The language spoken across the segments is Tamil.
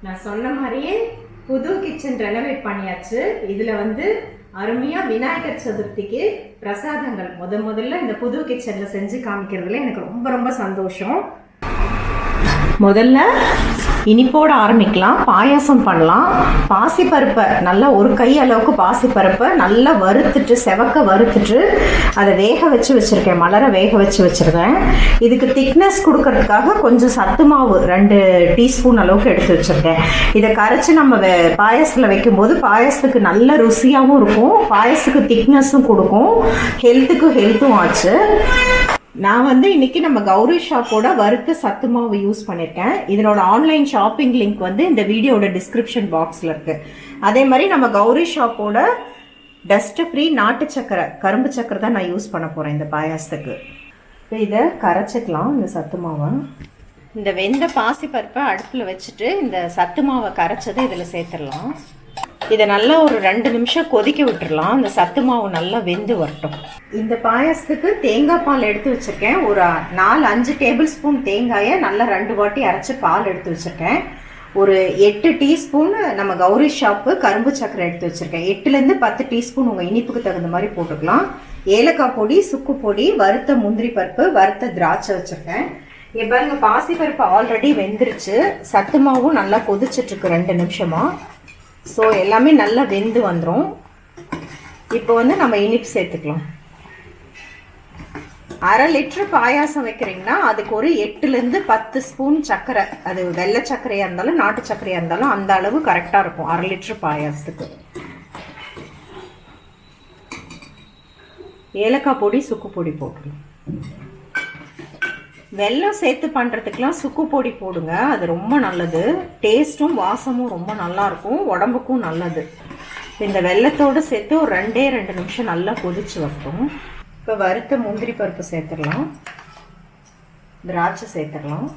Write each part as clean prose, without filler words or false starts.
நான் சொன்ன மாதிரியே புது கிச்சன் ரெனோவேட் பண்ணியாச்சு. இதில் வந்து அருமையாக விநாயகர் சதுர்த்திக்கு பிரசாதங்கள் முதல்ல இந்த புது கிச்சனில் செஞ்சு காமிக்கிறதுல எனக்கு ரொம்ப ரொம்ப சந்தோஷம். முதல்ல இனிப்போடு ஆரம்பிக்கலாம். பாயாசம் பண்ணலாம். பாசிப்பருப்பை நல்லா ஒரு கை அளவுக்கு பாசிப்பருப்பை நல்லா வறுத்துட்டு செவக்க வறுத்துட்டு அதை வேக வச்சு வச்சுருக்கேன். மலர வேக வச்சு வச்சுருக்கேன். இதுக்கு திக்னஸ் கொடுக்கறதுக்காக கொஞ்சம் சத்து மாவு 2 டீஸ்பூன் அளவுக்கு எடுத்து வச்சுருக்கேன். இதை கரைச்சி நம்ம பாயசத்தில் வைக்கும்போது பாயசத்துக்கு நல்ல ருசியாகவும் இருக்கும், பாயசத்துக்கு திக்னஸும் கொடுக்கும், ஹெல்த்தும் ஆச்சு. நான் வந்து இன்னைக்கு நம்ம கௌரி ஷாப்போட வறுத்த சத்து மாவு யூஸ் பண்ணியிருக்கேன். இதனோட ஆன்லைன் ஷாப்பிங் லிங்க் வந்து இந்த வீடியோட டிஸ்கிரிப்ஷன் பாக்ஸில் இருக்குது. அதே மாதிரி நம்ம கௌரி ஷாப்போட டஸ்ட் ஃப்ரீ நாட்டு சக்கரை, கரும்பு சக்கரை தான் நான் யூஸ் பண்ண போகிறேன் இந்த பாயாசத்துக்கு. இப்போ இதை கரைச்சிக்கலாம். இந்த சத்து மாவை இந்த வெந்த பாசிப்பருப்பை அடுப்பில் வச்சுட்டு இந்த சத்து மாவை கரைச்சதை இதில் சேர்த்துடலாம். இதை நல்லா ஒரு 2 நிமிஷம் கொதிக்க விட்டுடலாம். இந்த சத்து மாவு நல்லா வெந்து வரட்டும். இந்த பாயாசத்துக்கு தேங்காய் பால் எடுத்து வச்சுருக்கேன். ஒரு 4-5 டேபிள் ஸ்பூன் தேங்காயை நல்லா 2 வாட்டி அரைச்சி பால் எடுத்து வச்சுருக்கேன். ஒரு 8 டீஸ்பூன் நம்ம கௌரி ஷாப்பு கரும்பு சக்கரை எடுத்து வச்சுருக்கேன். 8லேருந்து 10 டீஸ்பூன் உங்கள் இனிப்புக்கு தகுந்த மாதிரி போட்டுக்கலாம். ஏலக்காய் பொடி, சுக்கு பொடி, வறுத்த முந்திரி பருப்பு, வறுத்த திராட்சை வச்சுருக்கேன். இங்கே பாருங்க, பாசி பருப்பு ஆல்ரெடி வெந்துருச்சு. சத்து மாவும் நல்லா கொதிச்சிட்ருக்கு 2 நிமிஷமாக. ஸோ எல்லாமே நல்லா வெந்து வந்துடும். இப்போ வந்து நம்ம இனிப்பு சேர்த்துக்கலாம். 1/2 லிட்டரு பாயாசம் வைக்கிறீங்கன்னா அதுக்கு ஒரு 8லேருந்து 10 ஸ்பூன் சர்க்கரை, அது வெள்ளை சர்க்கரையாக இருந்தாலும் நாட்டு சர்க்கரையாக இருந்தாலும் அந்த அளவு கரெக்டாக இருக்கும் 1/2 லிட்டரு பாயாசத்துக்கு. ஏலக்காய் பொடி, சுக்கு பொடி போட்டுருங்க. வெல்லம் சேர்த்து பண்ணுறதுக்கெலாம் சுக்கு பொடி போடுங்க, அது ரொம்ப நல்லது. டேஸ்ட்டும் வாசமும் ரொம்ப நல்லாயிருக்கும், உடம்புக்கும் நல்லது. இந்த வெல்லத்தோடு சேர்த்து ஒரு 2 நிமிஷம் நல்லா கொதிச்சு வரட்டும். இப்போ வறுத்த முந்திரி பருப்பு சேர்த்துடலாம், திராட்சை சேர்த்துடலாம்.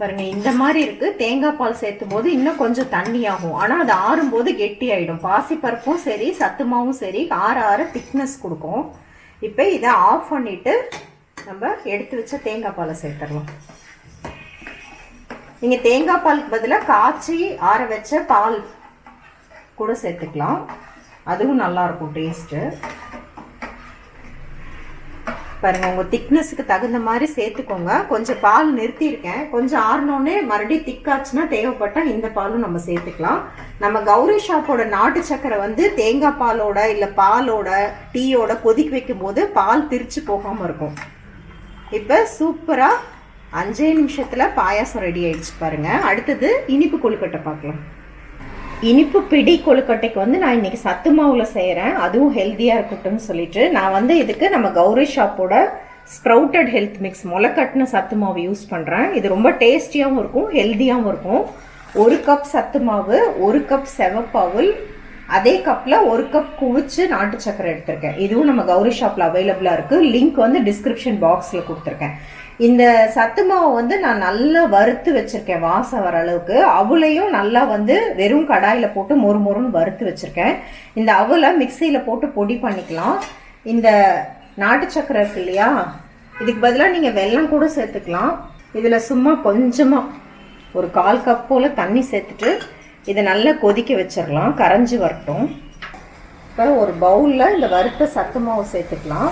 பாருங்க, இந்த மாதிரி இருக்கு. தேங்காய் பால் சேர்த்தும் போது இன்னும் கொஞ்சம் தண்ணி ஆகும், ஆனால் அது ஆறும்போது கெட்டி ஆயிடும். பாசி பருப்பும் சரி சத்துமாவும் சரி ஆற திக்னஸ் கொடுக்கும். இப்போ இதை ஆஃப் பண்ணிட்டு நம்ம எடுத்து வச்ச தேங்காய் பாலை சேர்த்துடலாம். நீங்க தேங்காய் பாலுக்கு பதிலாக காய்ச்சி ஆற வச்ச பால் கூட சேர்த்துக்கலாம், அதுவும் நல்லா இருக்கும் டேஸ்ட்டு. பாருங்க, உங்க திக்னஸுக்கு தகுந்த மாதிரி சேர்த்துக்கோங்க. கொஞ்சம் பால் நிறுத்தியிருக்கேன், கொஞ்சம் ஆறினோடனே மறுபடியும் திக்காச்சுன்னா தேவைப்பட்டா இந்த பாலும் நம்ம சேர்த்துக்கலாம். நம்ம கௌரி ஷாப்போட நாட்டு சக்கரை வந்து தேங்காய் பாலோட இல்லை பாலோட டீயோட கொதிக்க வைக்கும் போது பால் திரிச்சு போகாமல் இருக்கும். இப்போ சூப்பராக 5 நிமிஷத்தில் பாயாசம் ரெடி ஆயிடுச்சு பாருங்க. அடுத்தது இனிப்பு கொழுக்கட்டை பார்க்கலாம். இனிப்பு பிடி கொழுக்கட்டைக்கு வந்து நான் இன்னைக்கு சத்து மாவில் செய்கிறேன், அதுவும் ஹெல்த்தியாக இருக்கட்டும்னு சொல்லிட்டு நான் வந்து இதுக்கு நம்ம கௌரி ஷாப்போட ஸ்ப்ரவுட்டட் ஹெல்த் மிக்ஸ் முளைக்கட்டின சத்து மாவு யூஸ் பண்ணுறேன். இது ரொம்ப டேஸ்டியாகவும் இருக்கும், ஹெல்த்தியாகவும் இருக்கும். 1 கப் சத்து மாவு, 1 கப் செவப்பாவில், அதே கப்பில் 1 கப் குவிச்சு நாட்டு சக்கரை எடுத்திருக்கேன். இதுவும் நம்ம கௌரி ஷாப்பில் அவைலபிளாக இருக்குது. லிங்க் வந்து டிஸ்கிரிப்ஷன் பாக்ஸில் கொடுத்துருக்கேன். இந்த சத்து மாவை வந்து நான் நல்லா வறுத்து வச்சிருக்கேன், வாசம் வர அளவுக்கு. அவளையும் நல்லா வந்து வெறும் கடாயில் போட்டு மொறுன்னு வறுத்து வச்சிருக்கேன். இந்த அவலை மிக்சியில் போட்டு பொடி பண்ணிக்கலாம். இந்த நாட்டு சக்கரை இருக்கு இல்லையா, இதுக்கு பதிலாக நீங்கள் வெல்லம் கூட சேர்த்துக்கலாம். இதில் சும்மா கொஞ்சமாக ஒரு 1/4 கப் போல் தண்ணி சேர்த்துட்டு இதை நல்லா கொதிக்க வச்சிடலாம், கரைஞ்சி வரட்டும். இப்போ ஒரு பவுலில் இந்த வறுத்த சத்து மாவு சேர்த்துக்கலாம்.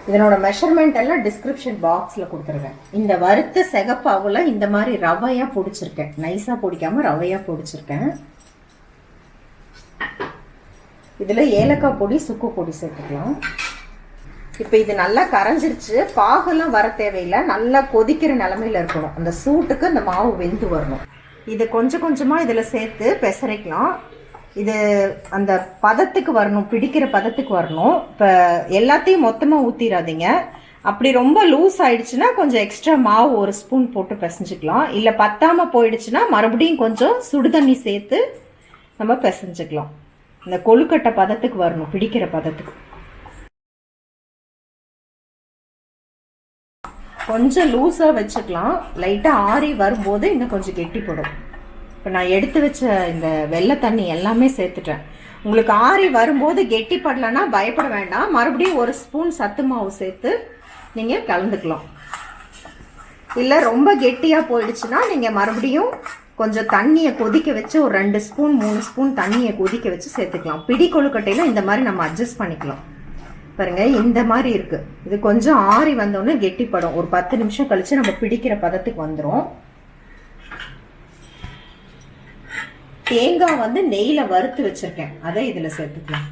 இதனோட மெஷர்மெண்ட் எல்லாம் டிஸ்கிரிப்ஷன் பாக்ஸில் கொடுத்துருக்கேன். இந்த வறுத்த சிகப்பாவில் இந்த மாதிரி ரவையாக பொடிச்சிருக்கேன், நைஸாக பொடிக்காமல் ரவையாக பொடிச்சிருக்கேன். இதில் ஏலக்காய் பொடி, சுக்கு பொடி சேர்த்துக்கலாம். இப்போ இது நல்லா கரைஞ்சிருச்சு, பாகெல்லாம் வர தேவையில்லை, நல்லா கொதிக்கிற நிலமையில இருக்கணும். அந்த சூட்டுக்கு அந்த மாவு வெந்து வரணும். இது கொஞ்சம் கொஞ்சமாக இதில் சேர்த்து பெசரிக்கலாம். இது அந்த பதத்துக்கு வரணும், பிடிக்கிற பதத்துக்கு வரணும். இப்போ எல்லாத்தையும் மொத்தமாக ஊற்றிடாதீங்க. அப்படி ரொம்ப லூஸ் ஆயிடுச்சுன்னா கொஞ்சம் எக்ஸ்ட்ரா மாவு 1 ஸ்பூன் போட்டு பிசைஞ்சிக்கலாம். இல்லை பத்தாமல் போயிடுச்சுன்னா மறுபடியும் கொஞ்சம் சுடுதண்ணி சேர்த்து நம்ம பிசைஞ்சிக்கலாம். இந்த கொழுக்கட்டை பதத்துக்கு வரணும், பிடிக்கிற பதத்துக்கு. கொஞ்சம் லூஸாக வச்சுக்கலாம். லைட்டாக ஆறி வரும்போது இன்னும் கொஞ்சம் கெட்டிப்படும். இப்போ நான் எடுத்து வச்ச இந்த வெள்ளை தண்ணி எல்லாமே சேர்த்துட்டேன். உங்களுக்கு ஆறி வரும்போது கெட்டிப்படலைன்னா பயப்பட வேண்டாம், மறுபடியும் ஒரு ஸ்பூன் சத்து மாவு சேர்த்து நீங்கள் கலந்துக்கலாம். இல்லை ரொம்ப கெட்டியாக போயிடுச்சுன்னா நீங்கள் மறுபடியும் கொஞ்சம் தண்ணியை கொதிக்க வச்சு ஒரு 2 ஸ்பூன் 3 ஸ்பூன் தண்ணியை கொதிக்க வச்சு சேர்த்துக்கலாம். பிடி கொழுக்கட்டையில் இந்த மாதிரி நம்ம அட்ஜஸ்ட் பண்ணிக்கலாம். பாருங்கள், இந்த மாதிரி இருக்குது. இது கொஞ்சம் ஆறி வந்தோடனே கெட்டிப்படும். ஒரு 10 நிமிஷம் கழித்து நம்ம பிடிக்கிற பதத்துக்கு வந்துடும். தேங்காய் வந்து நெய்யில் வறுத்து வச்சுருக்கேன், அதை இதில் சேர்த்துக்கலாம்.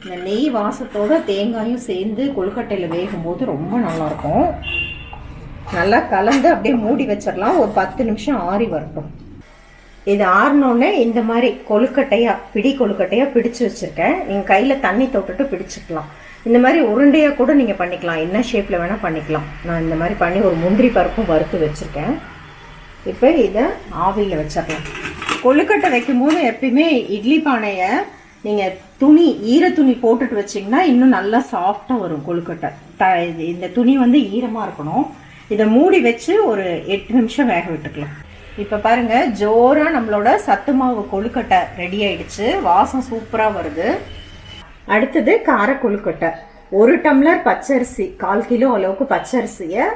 இந்த நெய் வாசத்தோட தேங்காயும் சேர்ந்து கொழுக்கட்டையில் வேகும்போது ரொம்ப நல்லாயிருக்கும். நல்லா கலந்து அப்படியே மூடி வச்சிடலாம். ஒரு 10 நிமிஷம் ஆறி வரட்டும். இது ஆறினோடனே இந்த மாதிரி கொழுக்கட்டையாக பிடி கொழுக்கட்டையாக பிடிச்சு வச்சுருக்கேன். நீங்கள் கையில் தண்ணி தொட்டுட்டு பிடிச்சிக்கலாம். இந்த மாதிரி உருண்டையாக கூட நீங்கள் பண்ணிக்கலாம், என்ன ஷேப்பில் வேணால் பண்ணிக்கலாம். நான் இந்த மாதிரி பண்ணி ஒரு முந்திரி பருப்பும் வறுத்து வச்சுருக்கேன். இப்போ இதை ஆவியில் வச்சிடலாம். கொழுக்கட்டை வைக்கும்போது எப்பயுமே இட்லி பானையை நீங்கள் ஈர துணி போட்டுட்டு வச்சிங்கன்னா இன்னும் நல்லா சாஃப்டாக வரும் கொழுக்கட்டை. இந்த துணி வந்து ஈரமாக இருக்கணும். இதை மூடி வச்சு ஒரு 8 நிமிஷம் வேக விட்டுக்கலாம். இப்போ பாருங்கள், ஜோராக நம்மளோட சத்து மாவு கொழுக்கட்டை ரெடி ஆயிடுச்சு. வாசம் சூப்பராக வருது. அடுத்தது கார கொழுக்கட்டை. 1 டம்ளர் பச்சரிசி, 1/4 கிலோ அளவுக்கு பச்சரிசியை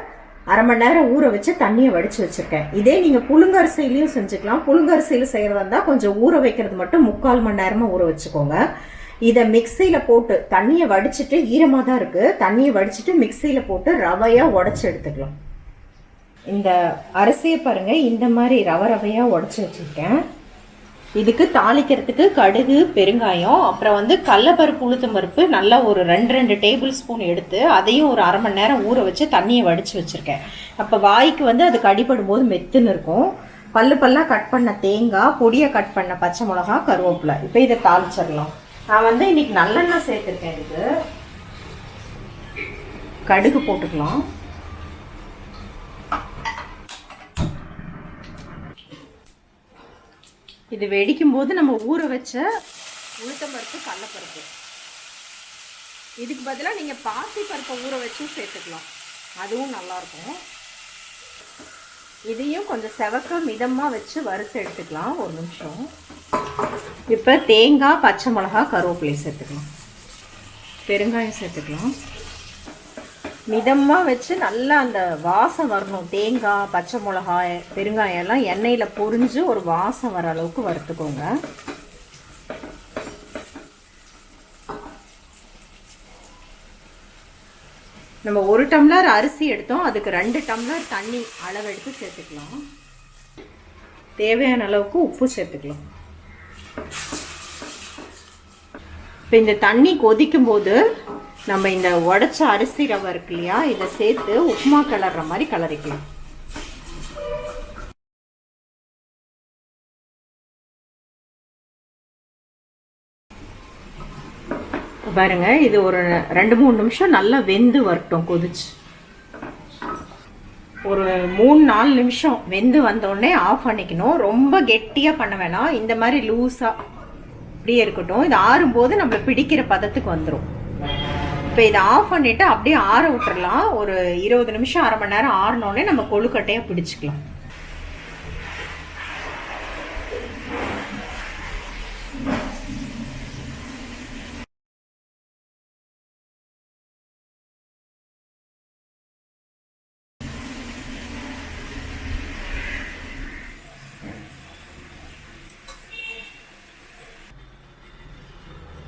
அரை மணி நேரம் ஊற வச்சு தண்ணியை வடித்து வச்சுருக்கேன். இதே நீங்கள் புழுங்கரிசிலையும் செஞ்சுக்கலாம். புழுங்கரிசியில் செய்கிறதா இருந்தால் கொஞ்சம் ஊற வைக்கிறது மட்டும் 3/4 மணி நேரமாக ஊற வச்சுக்கோங்க. இதை மிக்சியில் போட்டு தண்ணியை வடிச்சிட்டு, ஈரமாக தான் இருக்குது, தண்ணியை வடிச்சிட்டு மிக்சியில் போட்டு ரவையாக உடச்சி எடுத்துக்கலாம். இந்த அரிசியை பாருங்கள், இந்த மாதிரி ரவையாக உடச்சி வச்சுருக்கேன். இதுக்கு தாளிக்கிறதுக்கு கடுகு, பெருங்காயம், அப்புறம் வந்து கடலைப்பருப்பு, உளுத்தம் பருப்பு நல்லா ஒரு 2 டேபிள் ஸ்பூன் எடுத்து அதையும் ஒரு அரை மணி நேரம் ஊற வச்சு தண்ணியை வடித்து வச்சுருக்கேன். அப்போ வாய்க்கு வந்து அது கடிப்படும் போது மெத்துன்னு இருக்கும். பல்லாக கட் பண்ண தேங்காய், பொடியாக கட் பண்ண பச்சை மிளகா, கருவேப்பிலை. இப்போ இதை தாளிச்சிடலாம். நான் வந்து இன்னைக்கு நல்லெண்ணெய் சேர்த்துருக்கேன். இதுக்கு கடுகு போட்டுக்கலாம். இது வெடிக்கும் போது நம்ம ஊற வச்ச உளுத்தம்பருப்பு, கடலைப்பருப்பு. இதுக்கு பதிலாக நீங்கள் பாசி பருப்பை ஊற வச்சும் சேர்த்துக்கலாம், அதுவும் நல்லாயிருக்கும். இதையும் கொஞ்சம் செவக்க மிதமாக வச்சு வறுத்து எடுத்துக்கலாம். 1 நிமிஷம். இப்போ தேங்காய், பச்சை மிளகா, கருவேப்பிலை சேர்த்துக்கலாம். பெருங்காயம் சேர்த்துக்கலாம். மிதமாக வச்சு நல்லா அந்த வாசம் வரணும். தேங்காய், பச்சை மிளகாய், பெருங்காயம் எல்லாம் எண்ணெயில் பொரிஞ்சு ஒரு வாசம் வர அளவுக்கு வறுத்துக்கோங்க. நம்ம 1 டம்ளர் அரிசி எடுத்தோம், அதுக்கு 2 டம்ளர் தண்ணி அளவு எடுத்து சேர்த்துக்கலாம். தேவையான அளவுக்கு உப்பு சேர்த்துக்கலாம். இப்போ இந்த தண்ணி கொதிக்கும் போது நம்ம இந்த உடைச்ச அரிசி ரவை இருக்கு இல்லையா, இதை சேர்த்து உப்புமா கிளற மாதிரி கிளறிக்கலாம். பாருங்க, இது ஒரு 2-3 நிமிஷம் நல்லா வெந்து வரட்டும். கொதிச்சு ஒரு 3-4 நிமிஷம் வெந்து வந்தோடனே ஆஃப் பண்ணிக்கணும். ரொம்ப கெட்டியாக பண்ண வேணாம், இந்த மாதிரி லூஸாக அப்படியே இருக்கட்டும். இது ஆறும்போது நம்மளை பிடிக்கிற பதத்துக்கு வந்துடும். இப்போ இதை ஆஃப் பண்ணிவிட்டு அப்படியே ஆற விட்டுறலாம். ஒரு 20 நிமிஷம், அரை மணி நேரம் ஆறினோடனே நம்ம கொழுக்கட்டையாக பிடிச்சிக்கலாம்.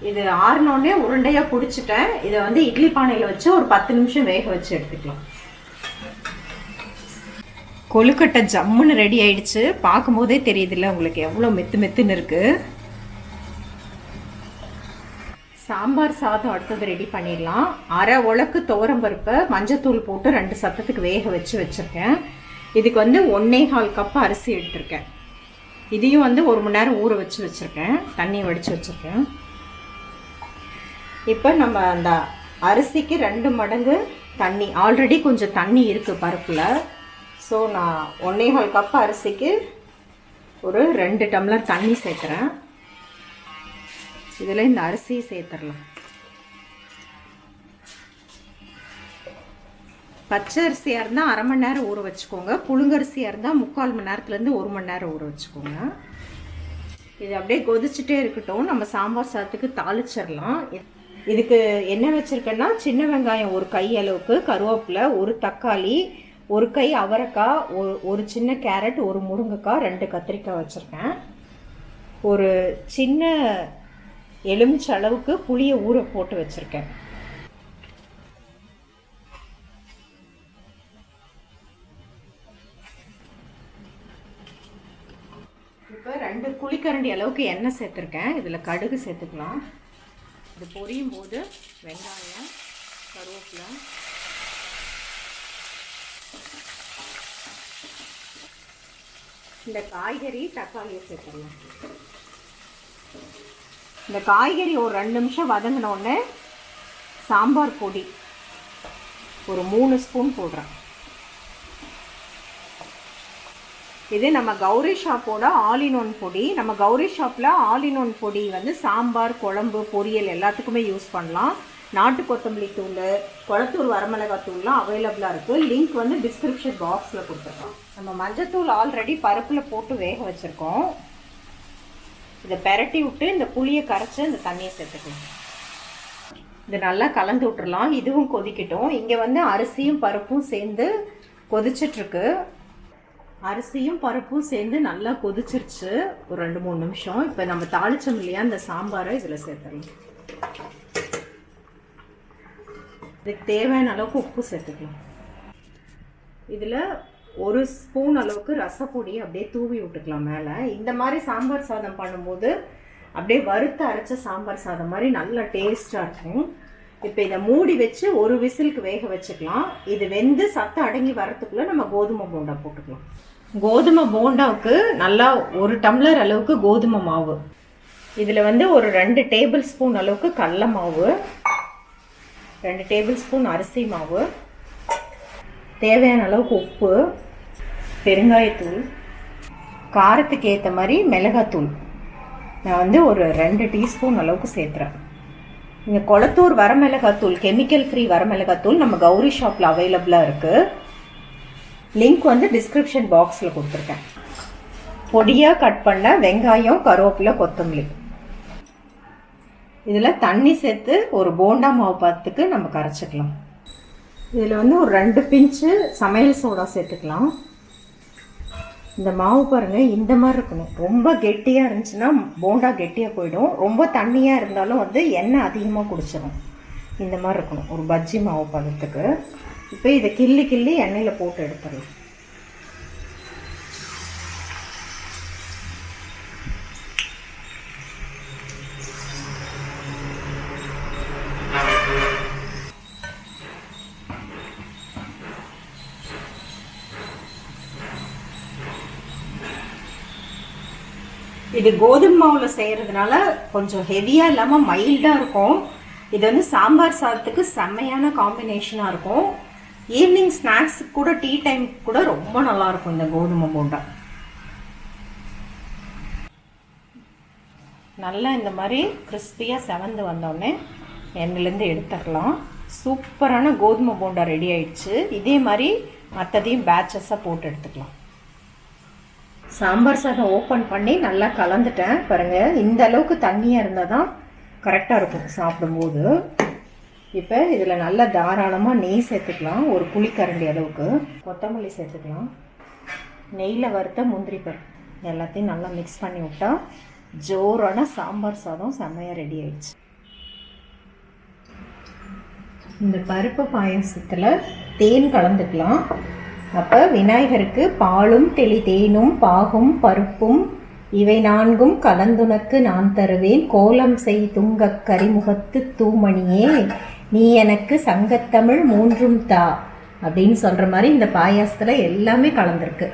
இது ஆறினோடனே உருண்டையாக பிடிச்சிட்டேன். இதை வந்து இட்லி பானையில் வச்சு ஒரு 10 நிமிஷம் வேக வச்சு எடுத்துக்கலாம். கொழுக்கட்டை ஜம்முன்னு ரெடி ஆயிடுச்சு. பார்க்கும்போதே தெரியுதுல்ல உங்களுக்கு எவ்வளோ மெத்துன்னு இருக்குது. சாம்பார் சாதம் அடுத்தது ரெடி பண்ணிடலாம். அரை உலக்கு துவரம்பருப்பை மஞ்சத்தூள் போட்டு 2 சத்தத்துக்கு வேக வச்சு வச்சுருக்கேன். இதுக்கு வந்து 1.25 கப் அரிசி எடுத்திருக்கேன். இதையும் வந்து 1 மணி நேரம் ஊற வச்சு வச்சுருக்கேன், தண்ணியை வடித்து வச்சுருக்கேன். இப்போ நம்ம அந்த அரிசிக்கு 2 மடங்கு தண்ணி, ஆல்ரெடி கொஞ்சம் தண்ணி இருக்குது பருப்பில். ஸோ நான் 1.25 கப் அரிசிக்கு ஒரு 2 டம்ளர் தண்ணி சேர்க்குறேன். இதில் இந்த அரிசியை சேர்த்துடலாம். பச்சை அரிசியாக இருந்தால் அரை மணி நேரம் ஊற வச்சுக்கோங்க. புழுங்கரிசியாக இருந்தால் 3/4 மணி நேரத்துலேருந்து 1 மணி நேரம் ஊற வச்சுக்கோங்க. இது அப்படியே கொதிச்சுட்டே இருக்கட்டும். நம்ம சாம்பார் சாதத்துக்கு தாளிச்சிடலாம். இதுக்கு என்ன வச்சுருக்கேன்னா, சின்ன வெங்காயம் ஒரு கை அளவுக்கு, கருவேப்பிலை, ஒரு தக்காளி, ஒரு கை அவரைக்காய், ஒரு சின்ன கேரட், ஒரு முருங்கைக்காய், 2 கத்திரிக்காய் வச்சுருக்கேன். ஒரு சின்ன எலுமிச்சை அளவுக்கு புளியை ஊற போட்டு வச்சுருக்கேன். இப்போ 2 குழிக்கரண்டி அளவுக்கு எண்ணெய் சேர்த்துருக்கேன். இதில் கடுகு சேர்த்துக்கலாம். இது பொரியும் போது வெங்காயம், கருவேப்பிலை, இந்த காய்கறி, தக்காளியை சேர்த்துக்கலாம். இந்த காய்கறி ஒரு 2 நிமிஷம் வதங்கினோடனே சாம்பார் பொடி ஒரு 3 ஸ்பூன் போடுறேன். இது நம்ம கௌரி ஷாப்போட ஆல் இன் ஒன் பொடி. நம்ம கௌரி ஷாப்பில் ஆல் இன் ஒன் பொடி வந்து சாம்பார், குழம்பு, பொரியல் எல்லாத்துக்குமே யூஸ் பண்ணலாம். நாட்டு கொத்தமல்லி தூள், கொளத்தூர் வரமிளகாய் தூள்லாம் அவைலபிளாக இருக்குது. லிங்க் வந்து டிஸ்கிரிப்ஷன் பாக்ஸில் கொடுத்துருக்கோம். நம்ம மஞ்சத்தூள் ஆல்ரெடி பருப்பில் போட்டு வேக வச்சுருக்கோம். இதை பெரட்டி விட்டு இந்த புளியை கரைச்சி இந்த தண்ணியை சேர்த்துக்கலாம். இது நல்லா கலந்து விட்டுறலாம். இதுவும் கொதிக்கட்டும். இங்கே வந்து அரிசியும் பருப்பும் சேர்ந்து கொதிச்சிட்ருக்கு. அரிசியும் பருப்பும் சேர்ந்து நல்லா கொதிச்சிருச்சு ஒரு 2-3 நிமிஷம். இப்போ நம்ம தாளிச்சோம் இல்லையா, இந்த சாம்பாரை இதில் சேர்த்துடலாம். இதுக்கு தேவையான அளவுக்கு உப்பு சேர்த்துக்கலாம். இதில் 1 ஸ்பூன் அளவுக்கு ரசப்பொடி அப்படியே தூவி விட்டுக்கலாம் மேலே. இந்த மாதிரி சாம்பார் சாதம் பண்ணும்போது அப்படியே வறுத்து அரைச்ச சாம்பார் சாதம் மாதிரி நல்லா டேஸ்ட்டாக இருக்கும். இப்போ இதை மூடி வச்சு 1 விசிலுக்கு வேக வச்சுக்கலாம். இது வெந்து சத்து அடங்கி வரத்துக்குள்ளே நம்ம கோதுமை போண்டா போட்டுக்கலாம். கோதுமை போண்டாவுக்கு நல்லா 1 டம்ளர் அளவுக்கு கோதுமை மாவு, இதில் வந்து ஒரு 2 டேபிள் ஸ்பூன் அளவுக்கு கடலை மாவு, 2 டேபிள் ஸ்பூன் அரிசி மாவு, தேவையான அளவுக்கு உப்பு, பெருங்காயத்தூள், காரத்துக்கு ஏற்ற மாதிரி மிளகாத்தூள் நான் வந்து ஒரு 2 டீஸ்பூன் அளவுக்கு சேர்த்துறேன். இங்கே கொளத்தூர் வரமிளகாத்தூள், கெமிக்கல் ஃப்ரீ வரமிளகாத்தூள் நம்ம கௌரி ஷாப்பில் அவைலபிளாக இருக்குது. லிங்க் வந்து டிஸ்கிரிப்ஷன் பாக்ஸில் கொடுத்துருக்கேன். பொடியாக கட் பண்ண வெங்காயம், கருவேப்பிலை, கொத்தமல்லி. இதில் தண்ணி சேர்த்து ஒரு போண்டா மாவு பார்த்துக்கு நம்ம கரைச்சிக்கலாம். இதில் வந்து ஒரு 2 பிஞ்சு சமையல் சோடா சேர்த்துக்கலாம். இந்த மாவு பாருங்கள், இந்த மாதிரி இருக்கணும். ரொம்ப கெட்டியாக இருந்துச்சுன்னா போண்டா கெட்டியாக போயிடும். ரொம்ப தண்ணியாக இருந்தாலும் வந்து எண்ணெய் அதிகமாக குடிச்சிடும். இந்த மாதிரி இருக்கணும் ஒரு பஜ்ஜி மாவு பதத்துக்கு. இப்போ இதை கிள்ளி எண்ணெயில் போட்டு எடுத்துடலாம். இது கோதுமை மாவில் செய்கிறதுனால கொஞ்சம் ஹெவியாக இல்லாமல் மைல்டாக இருக்கும். இது வந்து சாம்பார் சாதத்துக்கு செம்மையான காம்பினேஷனாக இருக்கும். ஈவினிங் ஸ்நாக்ஸுக்கு கூட, டீ டைம் கூட ரொம்ப நல்லாயிருக்கும் இந்த கோதுமை போண்டா. நல்லா இந்த மாதிரி கிறிஸ்பியாக செவந்து வந்தோடனே எண்ணெயிலேருந்து எடுத்துக்கலாம். சூப்பரான கோதுமை போண்டா ரெடி ஆயிடுச்சு. இதே மாதிரி மற்றதையும் பேட்சஸாக போட்டு எடுத்துக்கலாம். சாம்பார் சாதம் ஓப்பன் பண்ணி நல்லா கலந்துட்டேன் பாருங்கள். இந்த அளவுக்கு தண்ணியாக இருந்தால் தான் கரெக்டாக இருக்கும் சாப்பிடும்போது. இப்போ இதில் நல்லா தாராளமாக நெய் சேர்த்துக்கலாம். ஒரு குழிக்கரண்டி அளவுக்கு கொத்தமல்லி சேர்த்துக்கலாம். நெய்யில் வறுத்த முந்திரி பருப்பு எல்லாத்தையும் நல்லா மிக்ஸ் பண்ணி விட்டா ஜோரான சாம்பார் சாதம் செம்மையாக ரெடி ஆயிடுச்சு. இந்த பருப்பு பாயசத்தில் தேன் கலந்துக்கலாம். அப்போ விநாயகருக்கு பாலும் தெளி தேனும் பாகும் பருப்பும் இவை 4 கலந்துனக்கு நான் தருவேன், கோலம் செய் துங்கக் கரிமுகத்து தூமணியே நீ எனக்கு சங்கத்தமிழ் 3 தா அப்படின்னு சொல்கிற மாதிரி இந்த பாயாசத்தில் எல்லாமே கலந்துருக்கு.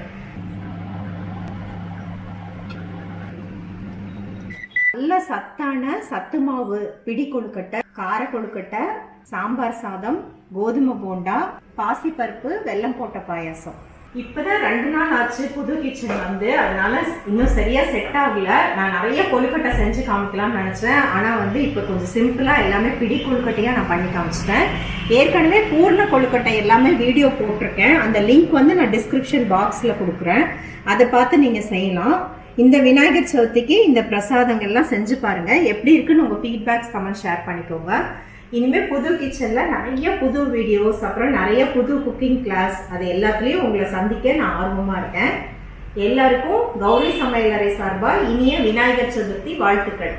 நல்ல சத்தான சத்து மாவு பிடி கொழுக்கட்டை, கார கொழுக்கட்டை, சாம்பார் சாதம், கோதுமை போண்டா, பாசிப்பருப்பு, வெல்லம் போட்ட பாயாசம். இப்போதான் 2 நாள் ஆச்சு புது கிச்சன் வந்து, அதனால இன்னும் சரியா செட் ஆகல. நான் நிறைய கொழுக்கட்டை செஞ்சு காமிக்கலாம்னு நினைச்சேன். ஆனா வந்து இப்போ கொஞ்சம் சிம்பிளா எல்லாமே பிடி கொழுக்கட்டையா நான் பண்ணி காமிச்சிட்டேன். ஏற்கனவே பூர்ண கொழுக்கட்டை எல்லாமே வீடியோ போட்டிருக்கேன். அந்த லிங்க் வந்து நான் டிஸ்கிரிப்ஷன் பாக்ஸ்ல கொடுக்குறேன். அதை பார்த்து நீங்க செய்யலாம். இந்த விநாயகர் சதுர்த்திக்கு இந்த பிரசாதங்கள்லாம் செஞ்சு பாருங்க. எப்படி இருக்குன்னு உங்க ஃபீட்பேக்ஸ் கமெண்ட் ஷேர் பண்ணிக்கோங்க. இனிமேல் புது கிச்சனில் நிறைய புது வீடியோஸ், அப்புறம் நிறைய புது குக்கிங் கிளாஸ், அது எல்லாத்துலேயும் உங்களை சந்திக்க நான் ஆர்வமாக இருக்கேன். எல்லாருக்கும் கௌரி சமையலறை சார்பாக இனிய விநாயகர் சதுர்த்தி வாழ்த்துக்கள்.